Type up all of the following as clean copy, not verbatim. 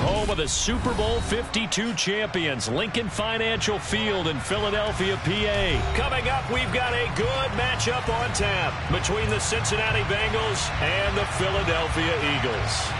home of the Super Bowl 52 champions, Lincoln Financial Field in Philadelphia, PA. Coming up, we've got a good matchup on tap between the Cincinnati Bengals and the Philadelphia Eagles.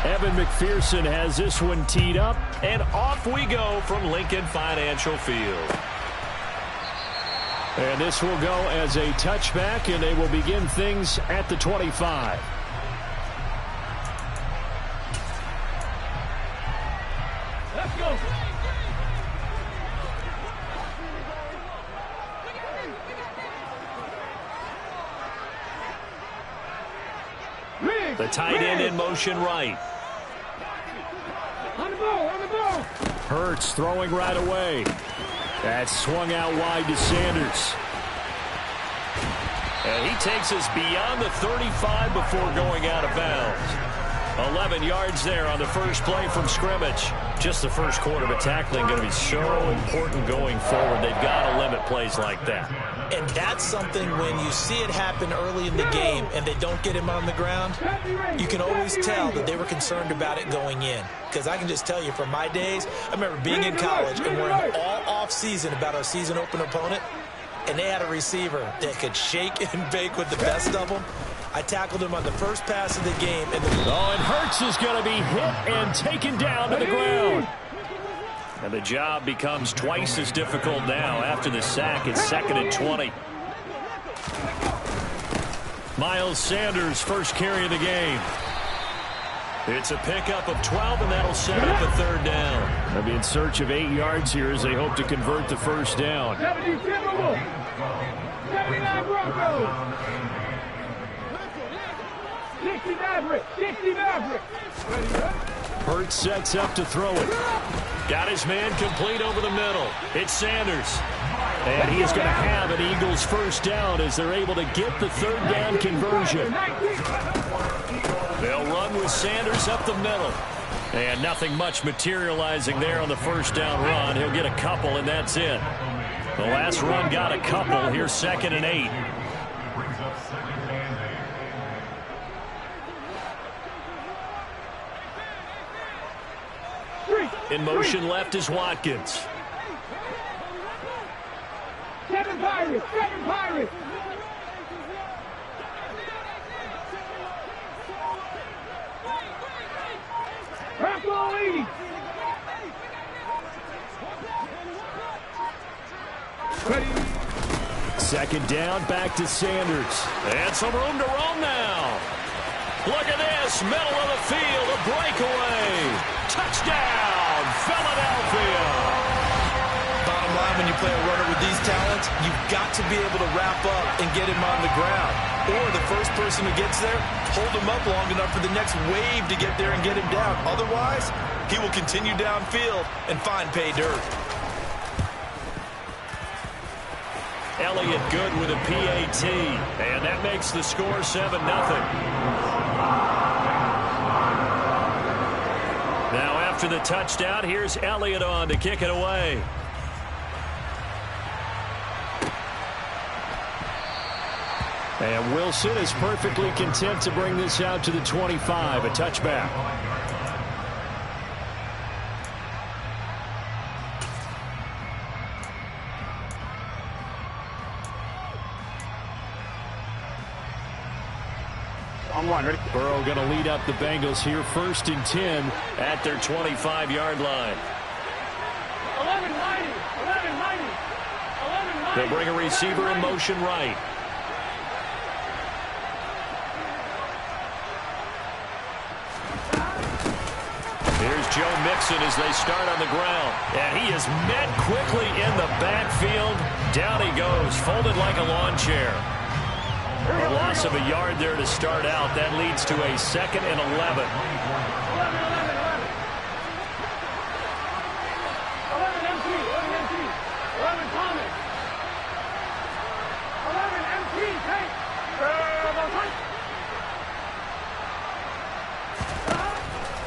Evan McPherson has this one teed up, and off we go from Lincoln Financial Field. And this will go as a touchback, and they will begin things at the 25. Let's go. The tight end in motion right. On the ball. Hurts throwing right away. That's swung out wide to Sanders. And he takes us beyond the 35 before going out of bounds. 11 yards there on the first play from scrimmage. Just the first quarter, but tackling going to be so important going forward. They've got to limit plays like that. And that's something when you see it happen early in the game and they don't get him on the ground, you can always tell that they were concerned about it going in. Because I can just tell you from my days, I remember being in college and worrying all off-season about our season opener opponent, and they had a receiver that could shake and bake with the best of them. I tackled him on the first pass of the game. And Hurts is going to be hit and taken down to the ground. And the job becomes twice as difficult now after the sack. It's 2nd and 20. Miles Sanders, first carry of the game. It's a pickup of 12, and that'll set up a third down. They'll be in search of 8 yards here as they hope to convert the first down. 70 Timberwolves. 79 Broncos. 60 Maverick. Hurts sets up to throw it. Got his man complete over the middle. It's Sanders. And he is going to have an Eagles first down as they're able to get the third down conversion. They'll run with Sanders up the middle. And nothing much materializing there on the first down run. He'll get a couple, and that's it. The last run got a couple. Here's 2nd and 8. In motion left is Watkins. Kevin Pirates. Rocco Lee. Second down, back to Sanders. And some room to roam now. Look at this, middle of the field, a breakaway. Touchdown, Philadelphia. bottom line, when you play a runner with these talents, you've got to be able to wrap up and get him on the ground. Or the first person who gets there, hold him up long enough for the next wave to get there and get him down. Otherwise, he will continue downfield and find pay dirt. Elliott good with a PAT, and that makes the score 7-0. Now after the touchdown, here's Elliott on to kick it away. And Wilson is perfectly content to bring this out to the 25, a touchback. Burrow going to lead up the Bengals here, 1st and 10 at their 25-yard line. 11-90. They'll bring a receiver in motion right. Here's Joe Mixon as they start on the ground. And he is met quickly in the backfield. Down he goes, folded like a lawn chair. A loss of a yard there to start out. That leads to a 2nd and 11. 11 MT, take.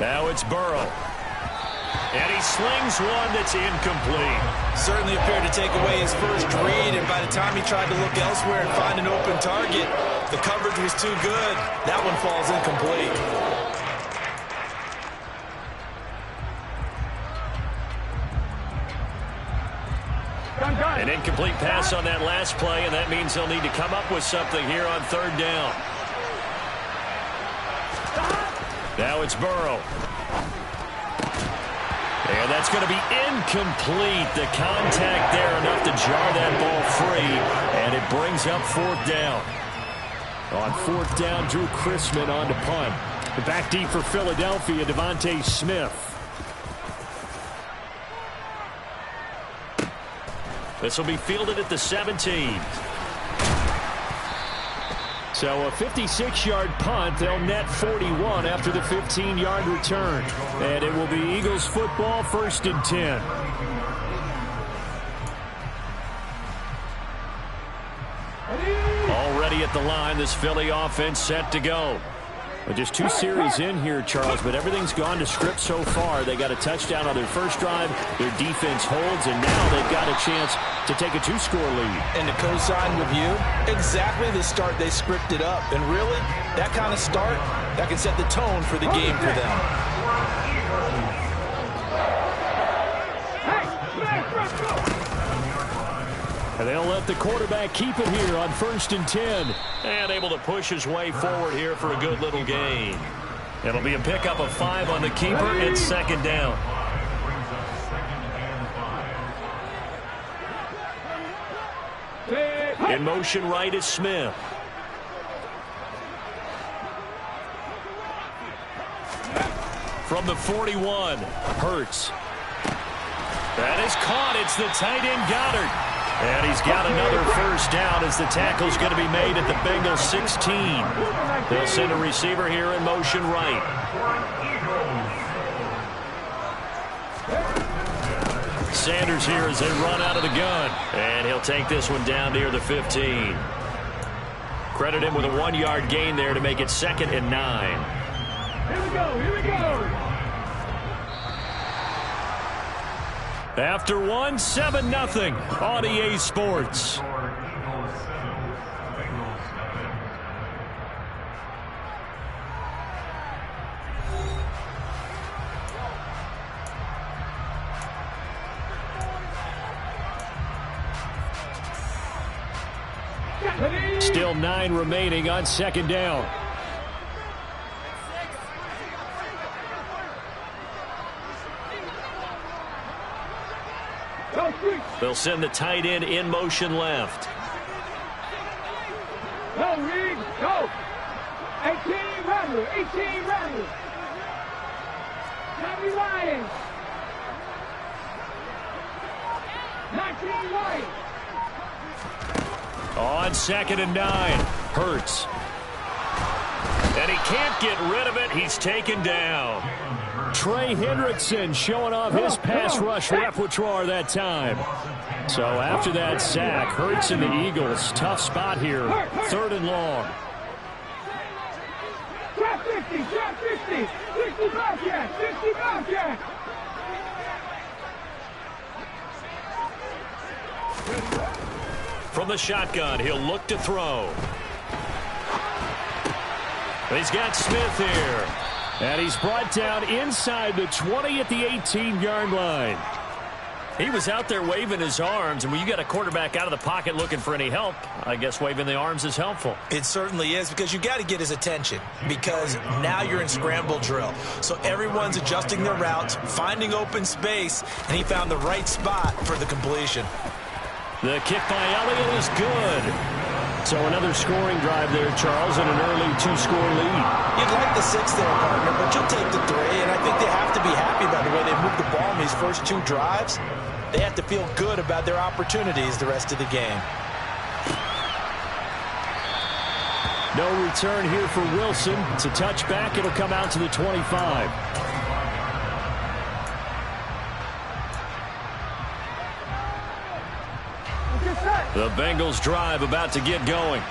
Now it's Burrow. And he slings one that's incomplete. Certainly appeared to take away his first read, and by the time he tried to look elsewhere and find an open target, the coverage was too good. That one falls incomplete. An incomplete pass on that last play, and that means they'll need to come up with something here on third down. Now it's Burrow. And that's going to be incomplete. The contact there enough to jar that ball free, and it brings up fourth down. On fourth down, Drew Chrisman on to punt. The back deep for Philadelphia, Devontae Smith. This will be fielded at the 17. So a 56-yard punt. They'll net 41 after the 15-yard return. And it will be Eagles football, 1st and 10. Already at the line, this Philly offense set to go. Well, just 2 series in here, Charles, but everything's gone to script so far. They got a touchdown on their first drive. Their defense holds, and now they've got a chance to take a 2-score lead. And to co-sign with you, exactly the start they scripted up. And really, that kind of start, that can set the tone for the game for them. And they'll let the quarterback keep it here on 1st and 10. And able to push his way forward here for a good little gain. It'll be a pickup of 5 on the keeper. It's 2nd down. In motion right is Smith. From the 41, Hurts. That is caught. It's the tight end Goddard. And he's got another first down as the tackle's going to be made at the Bengals 16. They'll send a receiver here in motion right. Sanders here as they run out of the gun. And he'll take this one down near the 15. Credit him with a 1-yard gain there to make it 2nd and 9. Here we go, here we go. After 7-0 on EA Sports. Still 9 remaining on 2nd down. They'll send the tight end in motion left. Go, Reed, go. 18 Rattler, 18 Rattler. Tommy Lions. 19 Lions. On 2nd and 9, Hurts. And he can't get rid of it. He's taken down. Trey Hendrickson showing off his pass rush repertoire that time. So after that sack, Hurts and the Eagles, tough spot here, 3rd and long. Drop 50, drop 50, 60 Bobcat, 60 Bobcat. From the shotgun, he'll look to throw. He's got Smith here. And he's brought down inside the 20 at the 18-yard line. He was out there waving his arms, and when you got a quarterback out of the pocket looking for any help, I guess waving the arms is helpful. It certainly is, because you got to get his attention, because now you're in scramble drill. So everyone's adjusting their routes, finding open space, and he found the right spot for the completion. The kick by Elliott is good. So another scoring drive there, Charles, and an early 2-score lead. You'd like the 6 there, partner, but you'll take the 3, and I think they have to be happy about the way they moved the ball in these first 2 drives. They have to feel good about their opportunities the rest of the game. No return here for Wilson. It's a touchback. It'll come out to the 25. The Bengals drive about to get going.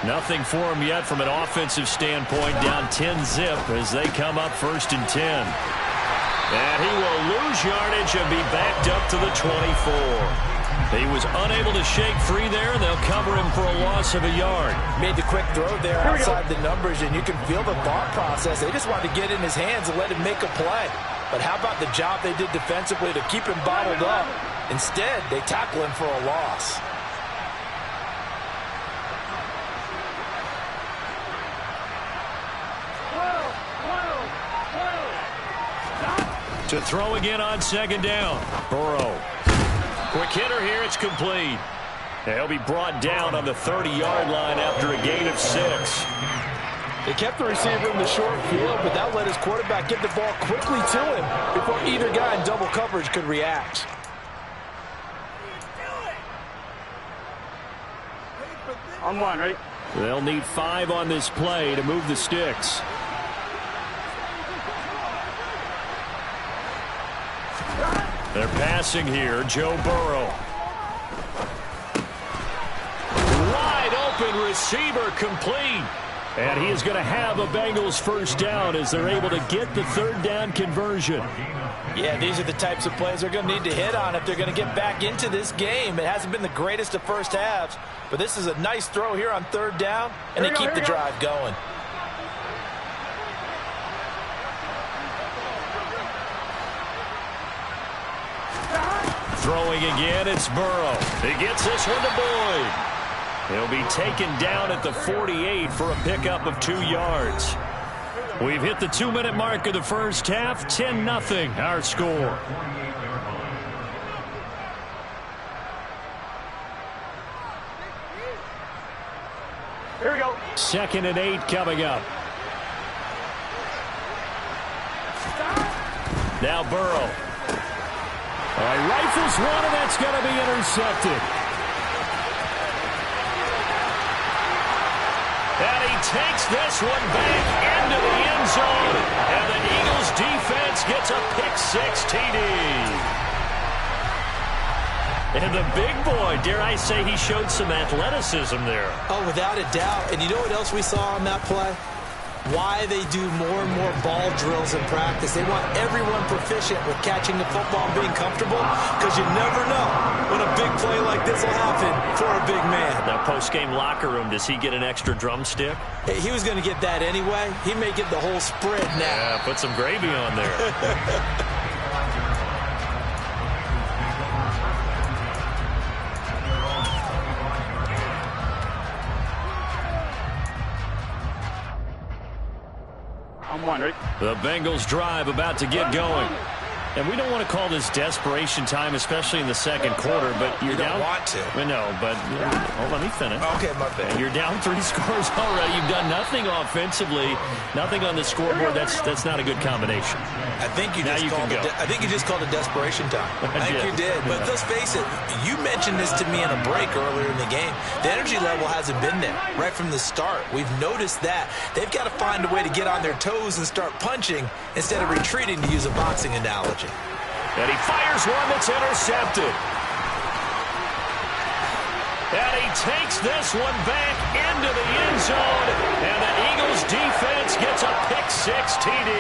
Nothing for them yet from an offensive standpoint. Down 10-zip as they come up 1st and 10. And he will lose yardage and be backed up to the 24. He was unable to shake free there, and they'll cover him for a loss of a yard. Made the quick throw there outside the numbers, and you can feel the thought process. They just wanted to get in his hands and let him make a play. But how about the job they did defensively to keep him bottled up? Instead, they tackle him for a loss. To throw again on 2nd down. Burrow. Quick hitter here. It's complete. He'll be brought down on the 30-yard line after a gain of 6. They kept the receiver in the short field, but that let his quarterback get the ball quickly to him before either guy in double coverage could react. On 1, ready? They'll need 5 on this play to move the sticks. They're passing here. Joe Burrow. Wide open receiver, complete. And he is going to have a Bengals 1st down as they're able to get the 3rd down conversion. Yeah, these are the types of plays they're going to need to hit on if they're going to get back into this game. It hasn't been the greatest of first halves, but this is a nice throw here on 3rd down, and they keep the drive going. Throwing again, it's Burrow. He gets this one to Boyd. He'll be taken down at the 48 for a pickup of 2 yards. We've hit the 2-minute mark of the first half. 10-0 our score. Here we go. 2nd and 8 coming up. Now Burrow. All right, rifles one, and that's going to be intercepted. And he takes this one back into the end zone. And the Eagles defense gets a pick-6 TD. And the big boy, dare I say, he showed some athleticism there. Oh, without a doubt. And you know what else we saw on that play? Why they do more and more ball drills in practice. They want everyone proficient with catching the football and being comfortable, because you never know when a big play like this will happen for a big man. Now, post-game locker room, does he get an extra drumstick? Hey, he was going to get that anyway. He may get the whole spread now. Yeah, put some gravy on there. The Bengals drive about to get going. And we don't want to call this desperation time, especially in the 2nd quarter, but you're down. You don't want to. No, but let me finish. Okay, my bad. You're down 3 scores already. You've done nothing offensively, nothing on the scoreboard. That's not a good combination. I think you just called it desperation time. I think you did. But let's face it, you mentioned this to me in a break earlier in the game. The energy level hasn't been there right from the start. We've noticed that. They've got to find a way to get on their toes and start punching instead of retreating, to use a boxing analogy. And he fires one that's intercepted. And he takes this one back into the end zone. And the Eagles defense gets a pick-6 TD.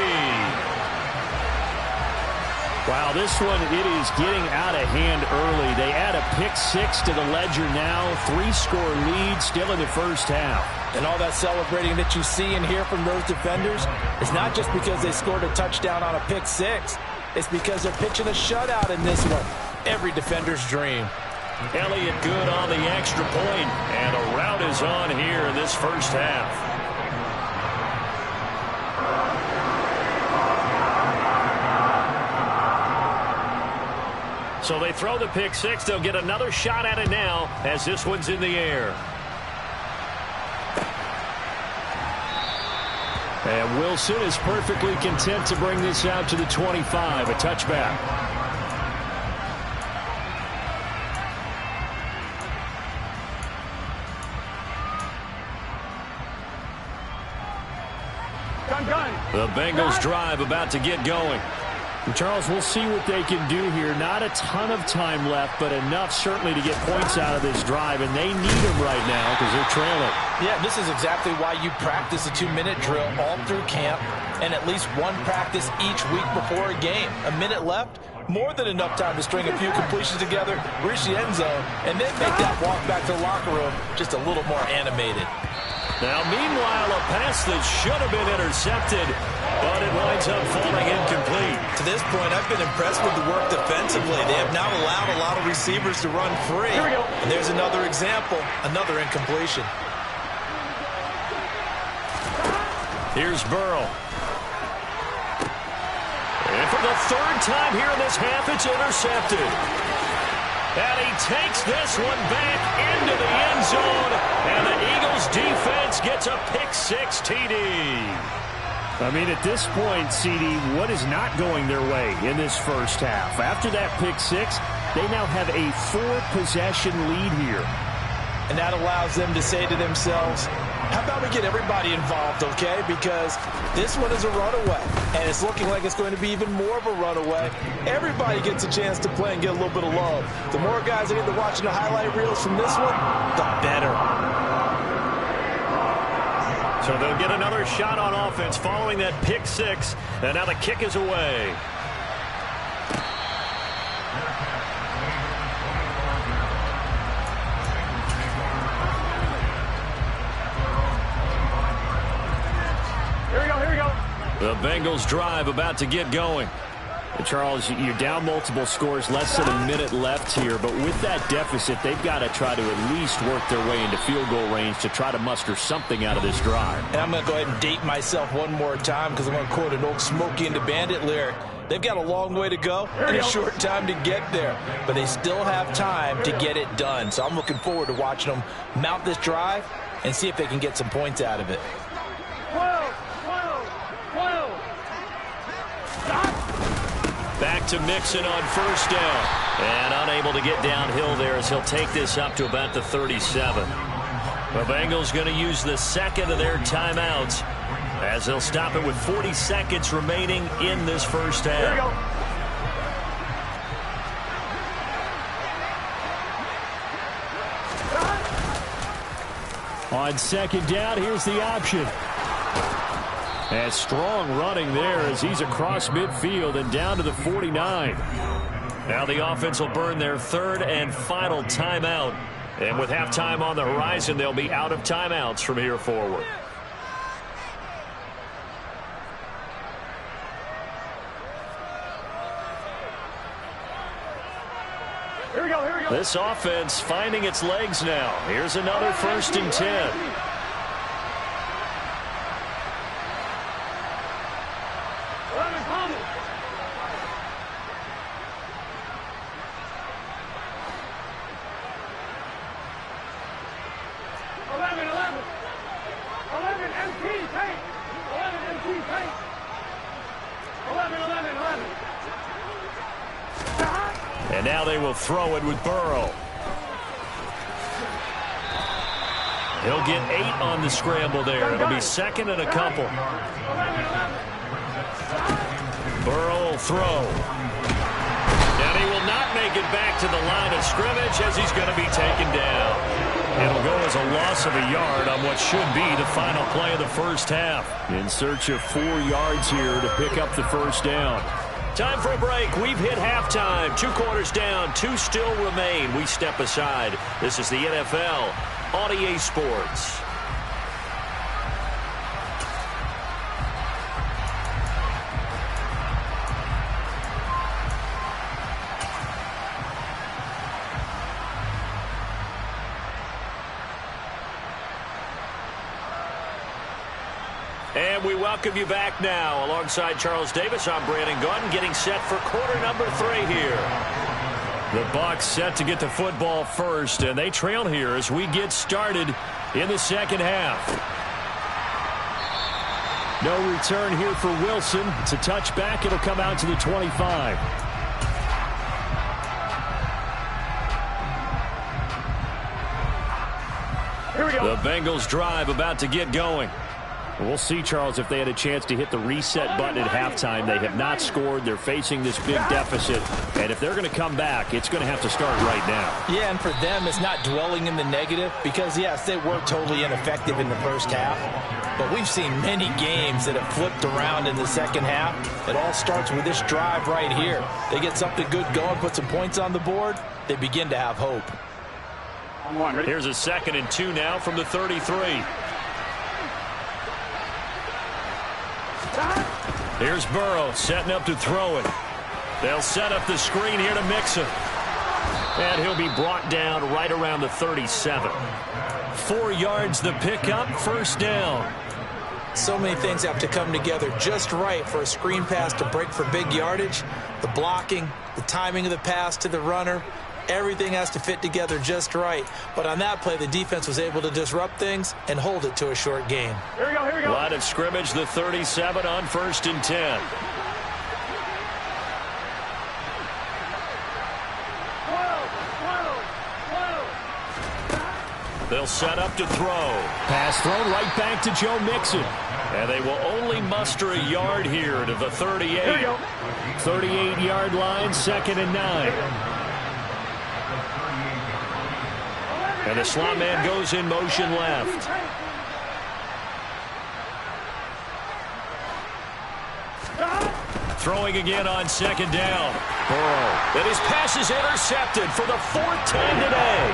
Wow, this one, it is getting out of hand early. They add a pick-6 to the ledger now. 3-score lead still in the first half. And all that celebrating that you see and hear from those defenders is not just because they scored a touchdown on a pick-6. It's because they're pitching a shutout in this one. Every defender's dream. Elliott good on the extra point, and a rout is on here in this first half. So they throw the pick-6. They'll get another shot at it now as this one's in the air. And Wilson is perfectly content to bring this out to the 25, a touchback. The Bengals drive about to get going. Charles, we'll see what they can do here. Not a ton of time left, but enough certainly to get points out of this drive, and they need them right now because they're trailing. Yeah, this is exactly why you practice a 2-minute drill all through camp and at least one practice each week before a game. A minute left, more than enough time to string a few completions together, reach the end zone, and then make that walk back to the locker room just a little more animated. Now, meanwhile, a pass that should have been intercepted, but it winds up falling incomplete. To this point, I've been impressed with the work defensively. They have not allowed a lot of receivers to run free. And there's another example, another incompletion. Here's Burrow. And for the third time here in this half, it's intercepted. And he takes this one back into the end zone. And the Eagles defense gets a pick-6 TD. I mean, at this point, CD, what is not going their way in this first half? After that pick-6, they now have a 4-possession lead here. And that allows them to say to themselves, how about we get everybody involved, okay? Because this one is a runaway, and it's looking like it's going to be even more of a runaway. Everybody gets a chance to play and get a little bit of love. The more guys that get to watching the highlight reels from this one, the better. So they'll get another shot on offense following that pick-6, and now the kick is away. The Bengals drive about to get going. Charles, you're down multiple scores, less than a minute left here, but with that deficit, they've got to try to at least work their way into field goal range to try to muster something out of this drive. And I'm going to go ahead and date myself one more time because I'm going to quote an old Smokey and the Bandit lyric. They've got a long way to go and a short time to get there, but they still have time to get it done. So I'm looking forward to watching them mount this drive and see if they can get some points out of it. 12. Back to Mixon on first down. And unable to get downhill there as he'll take this up to about the 37. The Bengals going to use the second of their timeouts as they'll stop it with 40 seconds remaining in this first half. On second down, here's the option. And strong running there as he's across midfield and down to the 49. Now the offense will burn their third and final timeout. And with halftime on the horizon, they'll be out of timeouts from here forward. Here we go. This offense finding its legs now. Here's another 1st and 10. And now they will throw it with Burrow. He'll get 8 on the scramble there. It'll be second and a couple. Burrow will throw. And he will not make it back to the line of scrimmage as he's going to be taken down. It'll go as a loss of a yard on what should be the final play of the first half. In search of 4 yards here to pick up the first down. Time for a break. We've hit halftime. 2 quarters down. 2 still remain. We step aside. This is the NFL on EA Sports. And we welcome you back now. Alongside Charles Davis, I'm Brandon Gaudin, getting set for quarter number 3 here. The Bucs set to get the football first, and they trail here as we get started in the second half. No return here for Wilson. It's a touchback. It'll come out to the 25. Here we go. The Bengals drive about to get going. We'll see, Charles, if they had a chance to hit the reset button at halftime. They have not scored. They're facing this big deficit. And if they're going to come back, it's going to have to start right now. Yeah, and for them, it's not dwelling in the negative because, yes, they were totally ineffective in the first half. But we've seen many games that have flipped around in the second half. It all starts with this drive right here. They get something good going, put some points on the board, they begin to have hope. Here's a 2nd and 2 now from the 33. Here's Burrow setting up to throw it. They'll set up the screen here to Mixon. And he'll be brought down right around the 37. 4 yards the pickup, first down. So many things have to come together just right for a screen pass to break for big yardage. The blocking, the timing of the pass to the runner, everything has to fit together just right. But on that play, the defense was able to disrupt things and hold it to a short game. Here we go, here we go. Line of scrimmage, the 37 on 1st and 10. They'll set up to throw. Pass thrown right back to Joe Mixon. And they will only muster a yard here to the 38. 38-yard line, 2nd and 9. And the slot man goes in motion left. Throwing again on 2nd down. Burrow. And his pass is intercepted for the 4th time today.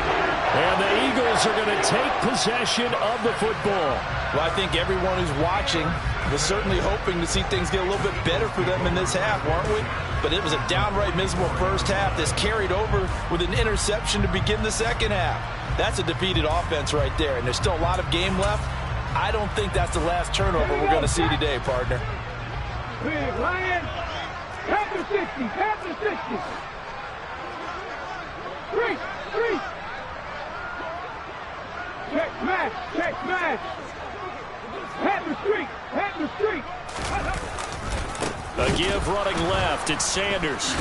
And the Eagles are going to take possession of the football. Well, I think everyone who's watching was certainly hoping to see things get a little bit better for them in this half, weren't we? But it was a downright miserable first half. This carried over with an interception to begin the second half. That's a defeated offense right there, and there's still a lot of game left. I don't think that's the last turnover we're going to see today, partner. Big Lions. Half the 60. Half the 60. 3. Check match. Check match. Half the street. Half the street. A give running left. It's Sanders.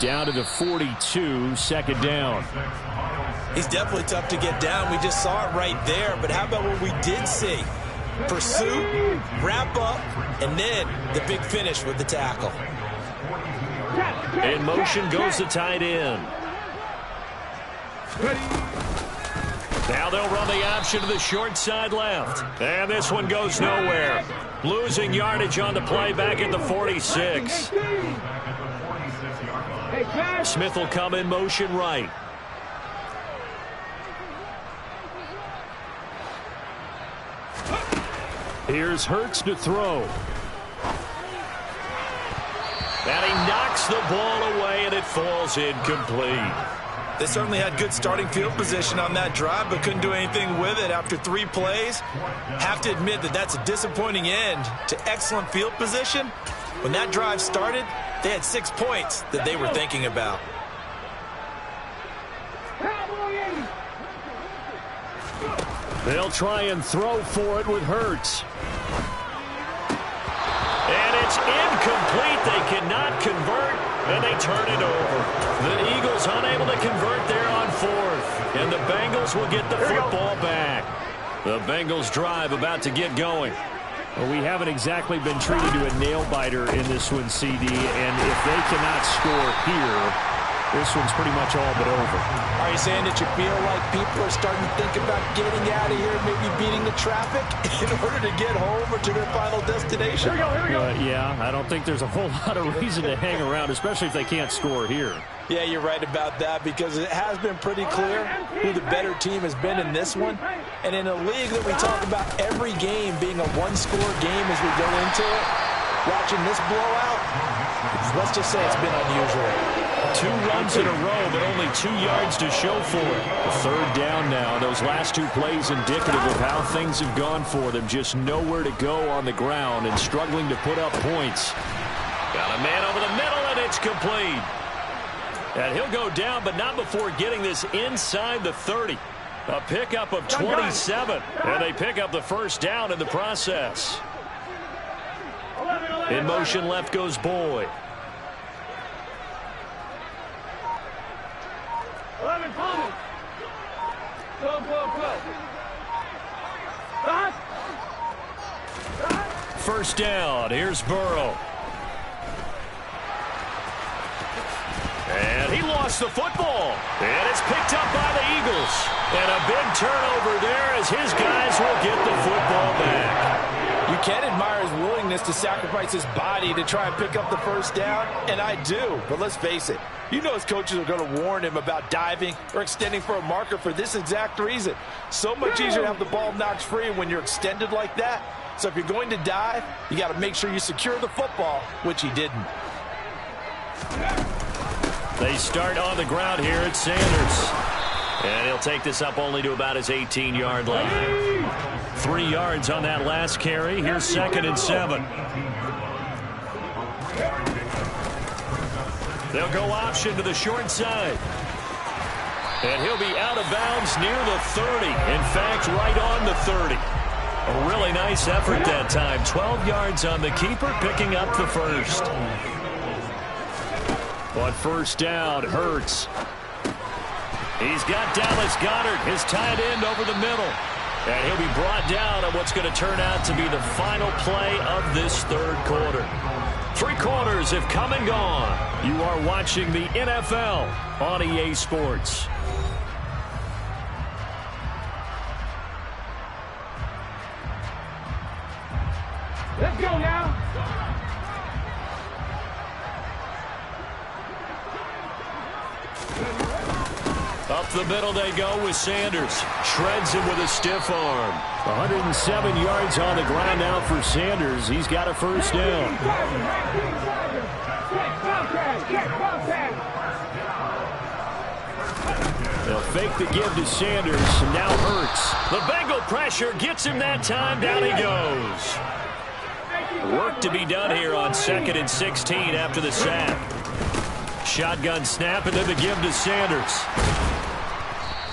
Down to the 42, 2nd down. He's definitely tough to get down. We just saw it right there. But how about what we did see? Pursuit, wrap up, and then the big finish with the tackle. In motion goes the tight end. Now they'll run the option to the short side left. And this one goes nowhere. Losing yardage on the play back at the 46. Smith will come in motion right. Here's Hurts to throw. And he knocks the ball away, and it falls incomplete. They certainly had good starting field position on that drive, but couldn't do anything with it after 3 plays. Have to admit that that's a disappointing end to excellent field position. When that drive started, they had 6 points that they were thinking about. They'll try and throw for it with Hurts. And it's incomplete. They cannot convert, and they turn it over. The Eagles unable to convert there on 4th. And the Bengals will get the football back. The Bengals drive about to get going. Well, we haven't exactly been treated to a nail-biter in this one, CD. And if they cannot score here, this one's pretty much all but over. Are you saying that you feel like people are starting to think about getting out of here, maybe beating the traffic in order to get home or to their final destination? Here we go. Yeah, I don't think there's a whole lot of reason to hang around, especially if they can't score here. Yeah, you're right about that because it has been pretty clear who the better team has been in this one. And in a league that we talk about every game being a one-score game as we go into it, watching this blowout, let's just say it's been unusual. 2 runs in a row, but only 2 yards to show for it. 3rd down now. Those last 2 plays indicative of how things have gone for them. Just nowhere to go on the ground and struggling to put up points. Got a man over the middle, and it's complete. And he'll go down, but not before getting this inside the 30. A pickup of 27, and they pick up the first down in the process. In motion left goes Boyd. 11, Thomas. Go. first down. Here's Burrow. And he lost the football. And it's picked up by the Eagles. And a big turnover there as his guys will get the football back. You can admire his willingness to sacrifice his body to try and pick up the first down, and I do. But let's face it, you know his coaches are going to warn him about diving or extending for a marker for this exact reason. So much easier to have the ball knocked free when you're extended like that. So if you're going to dive, you got to make sure you secure the football, which he didn't. They start on the ground here at Sanders. And he'll take this up only to about his 18-yard line. 3 yards on that last carry. Here's 2nd and 7. They'll go option to the short side. And he'll be out of bounds near the 30. In fact, right on the 30. A really nice effort that time. 12 yards on the keeper, picking up the first. On first down, Hurts. He's got Dallas Goedert, his tight end, over the middle. And he'll be brought down on what's going to turn out to be the final play of this third quarter. 3 quarters have come and gone. You are watching the NFL on EA Sports. Let's go now. Up the middle they go with Sanders. Shreds him with a stiff arm. 107 yards on the ground now for Sanders. He's got a first down. They'll fake the give to Sanders. And now Hurts. The Bengal pressure gets him that time. Down he goes. Work to be done here on 2nd and 16 after the sack. Shotgun snap and then the give to Sanders.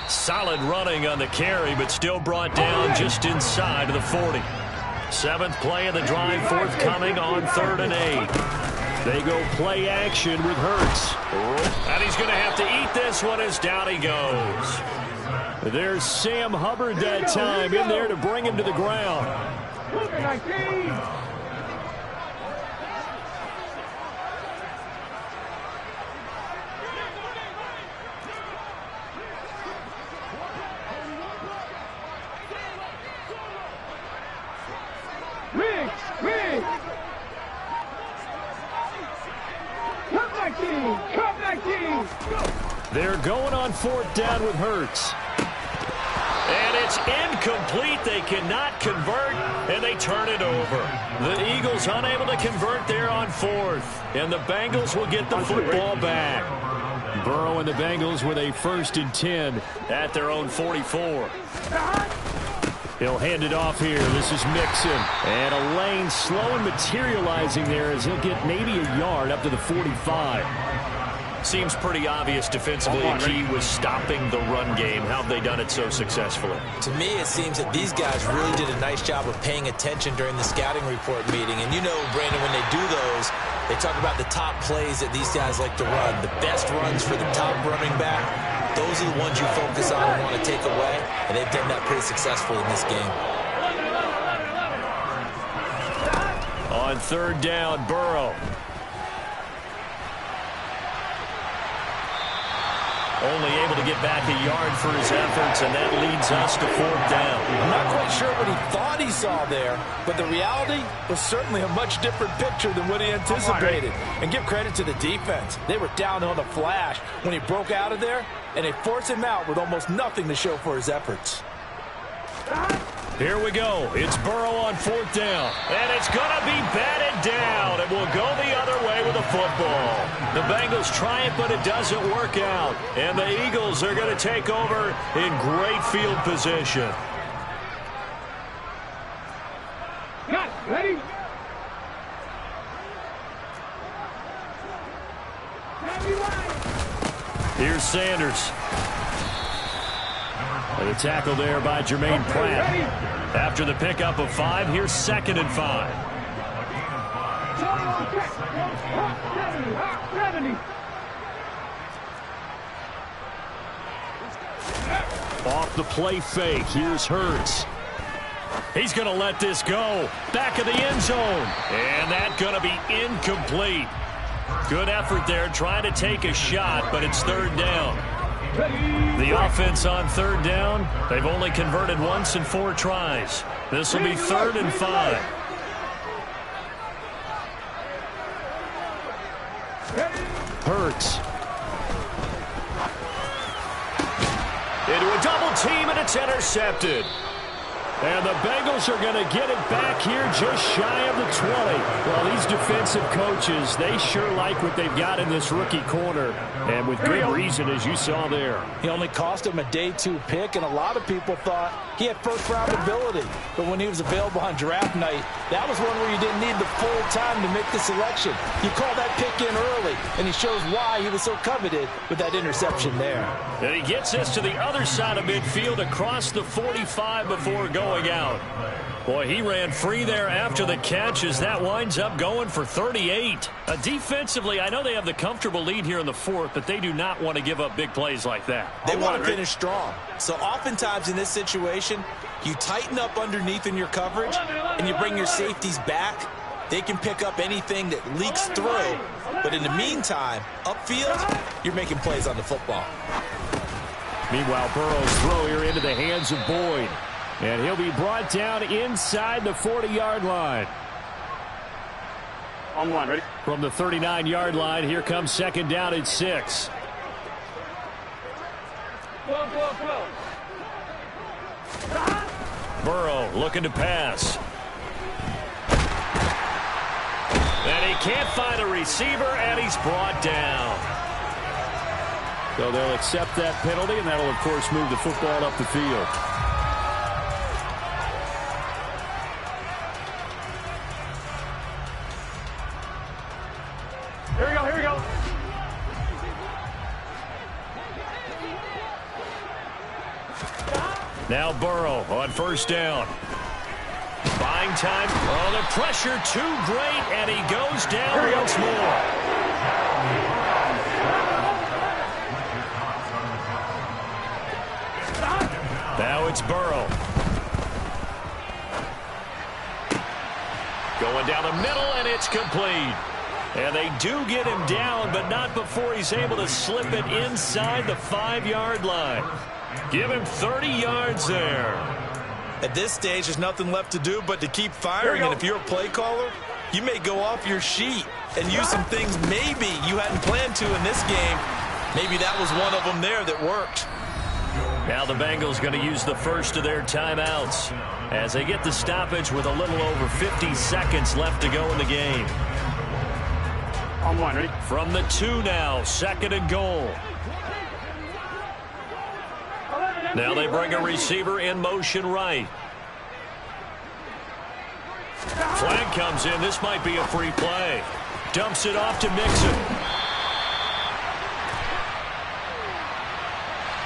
Solid running on the carry, but still brought down just inside of the 40. 7th play of the drive forthcoming on 3rd and 8. They go play action with Hurts. And he's going to have to eat this one as down he goes. There's Sam Hubbard that time in there to bring him to the ground. They're going on 4th down with Hurts. And it's incomplete. They cannot convert, and they turn it over. The Eagles unable to convert there on 4th. And the Bengals will get the football back. Burrow and the Bengals with a 1st and 10 at their own 44. He'll hand it off here. This is Mixon. And a lane slow and materializing there as he'll get maybe a yard up to the 45. Seems pretty obvious defensively. A key was stopping the run game. How have they done it so successfully? To me, it seems that these guys really did a nice job of paying attention during the scouting report meeting. And you know, Brandon, when they do those, they talk about the top plays that these guys like to run. The best runs for the top running back. Those are the ones you focus on and want to take away. And they've done that pretty successfully in this game. On 3rd down, Burrow. Only able to get back a yard for his efforts, and that leads us to 4th down. I'm not quite sure what he thought he saw there, but the reality was certainly a much different picture than what he anticipated. And give credit to the defense. They were down on the flash when he broke out of there, and they forced him out with almost nothing to show for his efforts. Here we go. It's Burrow on 4th down. And it's going to be batted down. It will go the other way with the football. The Bengals try it, but it doesn't work out. And the Eagles are going to take over in great field position. Got it. Ready? Here's Sanders. And a tackle there by Jermaine Pratt. After the pickup of 5, here's 2nd and 5. 70. Off the play fake, here's Hurts. He's going to let this go. Back of the end zone. And that's going to be incomplete. Good effort there trying to take a shot, but it's third down. The offense on third down, they've only converted once in 4 tries. This will be 3rd and 5. Hurts. Into a double team, and it's intercepted. And the Bengals are going to get it back here just shy of the 20. Well, these defensive coaches, they sure like what they've got in this rookie corner. And with good reason, as you saw there. He only cost him a day 2 pick, and a lot of people thought he had first-round ability. But when he was available on draft night, that was one where you didn't need the full time to make the selection. You call that pick in early, and he shows why he was so coveted with that interception there. And he gets us to the other side of midfield across the 45 before going out. Boy, he ran free there after the catch as that winds up going for 38. Defensively, I know they have the comfortable lead here in the 4th, but they do not want to give up big plays like that. They want to finish strong. So oftentimes in this situation, you tighten up underneath in your coverage, and you bring your safeties back. They can pick up anything that leaks through. But in the meantime, upfield, you're making plays on the football. Meanwhile, Burrow's throw here into the hands of Boyd. And he'll be brought down inside the 40-yard line. On one, ready? From the 39-yard line, here comes 2nd down and 6. 12. Burrow looking to pass. And he can't find a receiver, and he's brought down. So they'll accept that penalty, and that'll, of course, move the football up the field. Here we go. Now Burrow on 1st down. Buying time. Oh, the pressure too great, and he goes down once more. Now it's Burrow. Going down the middle, and it's complete. And they do get him down, but not before he's able to slip it inside the 5-yard line. Give him 30 yards there. At this stage, there's nothing left to do but to keep firing. And if you're a play caller, you may go off your sheet and use some things maybe you hadn't planned to in this game. Maybe that was one of them there that worked. Now the Bengals going to use the first of their timeouts as they get the stoppage with a little over 50 seconds left to go in the game. On one, ready? From the 2 now, 2nd and goal. Now they bring a receiver in motion right. Flag comes in. This might be a free play. Dumps it off to Mixon.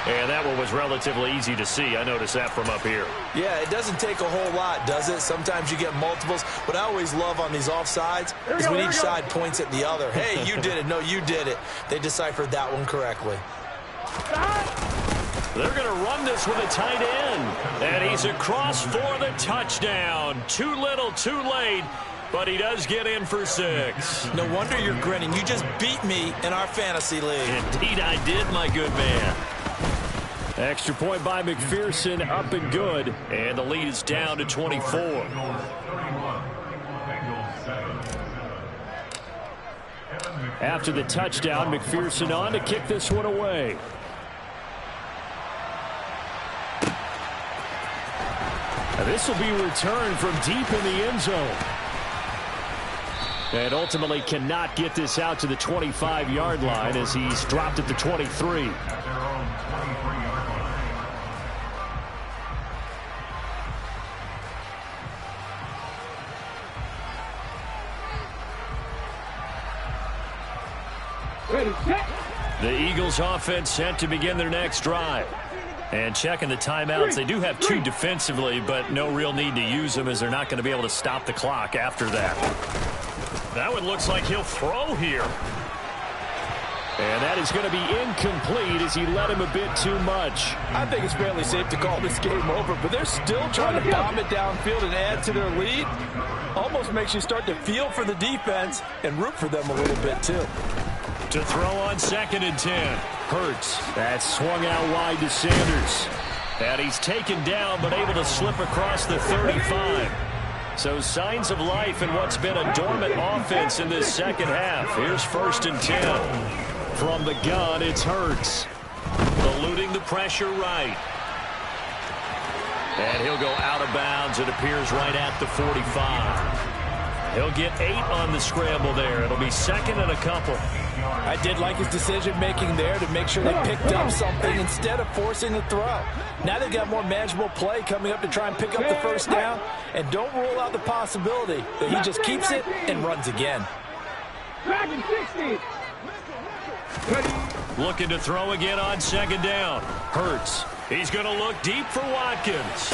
And that one was relatively easy to see. I noticed that from up here. Yeah, it doesn't take a whole lot, does it? Sometimes you get multiples. What I always love on these offsides is when each side points at the other. Hey, you did it. No, you did it. They deciphered that one correctly. They're going to run this with a tight end. And he's across for the touchdown. Too little, too late. But he does get in for 6. No wonder you're grinning. You just beat me in our fantasy league. Indeed I did, my good man. Extra point by McPherson, up and good. And the lead is down to 24. After the touchdown, McPherson on to kick this one away. Now this will be returned from deep in the end zone. And ultimately cannot get this out to the 25-yard line as he's dropped at the 23. The Eagles offense set to begin their next drive. And checking the timeouts, they do have 2 defensively, but no real need to use them as they're not going to be able to stop the clock after that. That one looks like he'll throw here. And that is going to be incomplete as he led him a bit too much. I think it's fairly safe to call this game over, but they're still trying to bomb it downfield and add to their lead. Almost makes you start to feel for the defense and root for them a little bit too. To throw on 2nd and 10. Hurts. That's swung out wide to Sanders. And he's taken down but able to slip across the 35. So signs of life in what's been a dormant offense in this second half. Here's 1st and 10. From the gun, it's Hurts. Eluding the pressure right. And he'll go out of bounds. It appears right at the 45. He'll get 8 on the scramble there. It'll be 2nd and a couple. I did like his decision-making there to make sure they picked up something instead of forcing the throw. Now they've got more manageable play coming up to try and pick up the 1st down. And don't rule out the possibility that he just keeps it and runs again. Looking to throw again on 2nd down. Hurts. He's going to look deep for Watkins.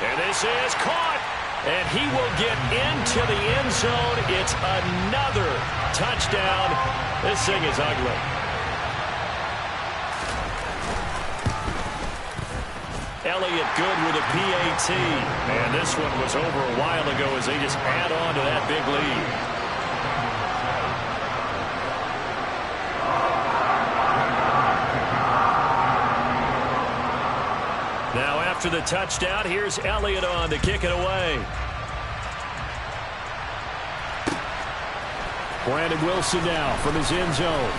And this is caught. And he will get into the end zone. It's another touchdown. This thing is ugly. Elliott good with a PAT. And this one was over a while ago as they just add on to that big lead. Now after the touchdown, here's Elliott on to kick it away. Brandon Wilson now from his end zone.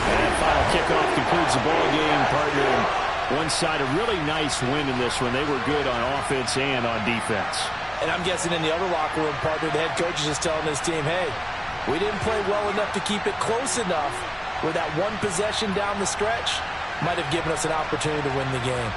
And final kickoff concludes the ball game, partner. One side, a really nice win in this one. They were good on offense and on defense. And I'm guessing in the other locker room, partner, the head coach is just telling his team, hey, we didn't play well enough to keep it close enough where that one possession down the stretch might have given us an opportunity to win the game.